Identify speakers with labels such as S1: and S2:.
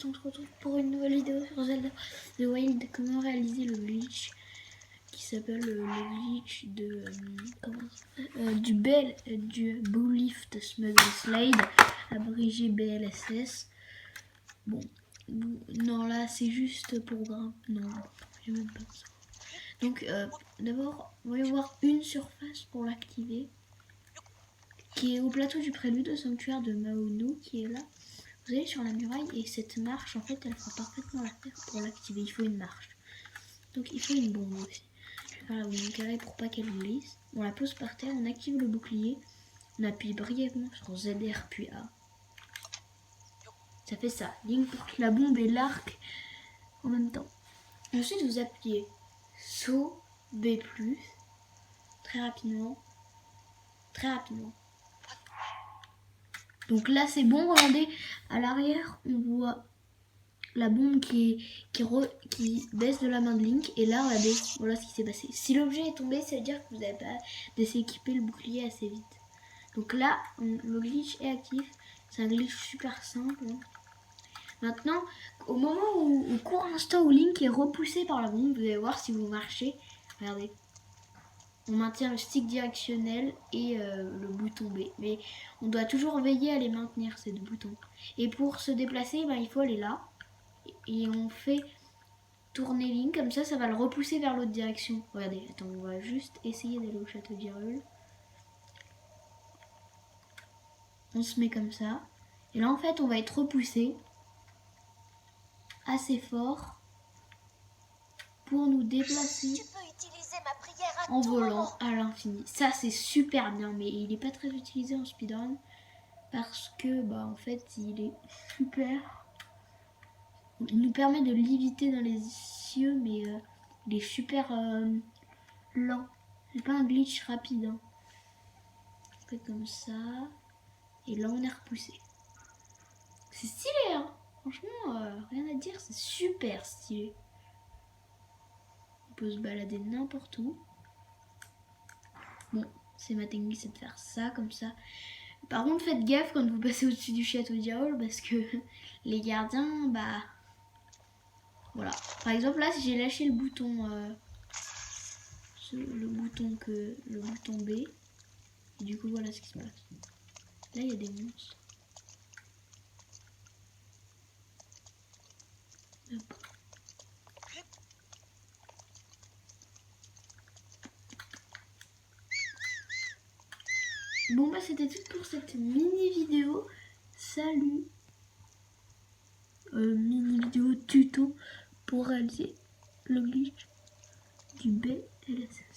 S1: podcast, on se retrouve pour une nouvelle vidéo sur Zelda The Wild. Comment réaliser le glitch qui s'appelle le glitch de du Bulllift Smuggle Slide, abrégé BLSS. Bon, non là c'est juste pour grimper. Non, j'ai même pas ça. Donc d'abord, on va y avoir une surface pour l'activer, qui est au plateau du prélude au sanctuaire de Maono, qui est là. Vous allez sur la muraille et cette marche, en fait, elle fera parfaitement l'affaire pour l'activer. Il faut une marche. Donc il faut une bombe aussi. Je vais faire la bombe carrée pour pas qu'elle glisse. On la pose par terre, on active le bouclier. On appuie brièvement sur ZR puis A. Ça fait ça. Link pour que la bombe et l'arc en même temps. Ensuite, vous appuyez saut B+. Très rapidement. Très rapidement. Donc là c'est bon, regardez, à l'arrière on voit la bombe qui baisse de la main de Link, et là regardez, voilà ce qui s'est passé. Si l'objet est tombé, ça veut dire que vous n'avez pas déséquipé le bouclier assez vite. Donc là, le glitch est actif, c'est un glitch super simple. Maintenant, au moment où, au court instant où Link est repoussé par la bombe, vous allez voir si vous marchez, regardez. On maintient le stick directionnel et le bouton B. Mais on doit toujours veiller à les maintenir, ces deux boutons. Et pour se déplacer, ben, il faut aller là. Et on fait tourner Link, comme ça, ça va le repousser vers l'autre direction. Regardez, attends, on va juste essayer d'aller au château d'Hyrule. On se met comme ça. Et là, en fait, on va être repoussé assez fort pour nous déplacer en volant à l'infini. Ça c'est super bien, mais il n'est pas très utilisé en speedrun parce que bah en fait il est super. Il nous permet de léviter dans les cieux, mais il est super lent. C'est pas un glitch rapide. Hein. On fait comme ça et là on est repoussé. C'est stylé, hein. Franchement, rien à dire, c'est super stylé. On peut se balader n'importe où. Bon, c'est ma technique, c'est de faire ça, comme ça. Par contre, faites gaffe quand vous passez au-dessus du château d'Hyrule, parce que les gardiens, bah... Voilà. Par exemple, là, si j'ai lâché le bouton... le bouton B, et du coup, voilà ce qui se passe. Là, il y a des monstres. Hop. Bon bah c'était tout pour cette mini vidéo. Salut. Mini vidéo tuto pour réaliser le glitch du BLSS.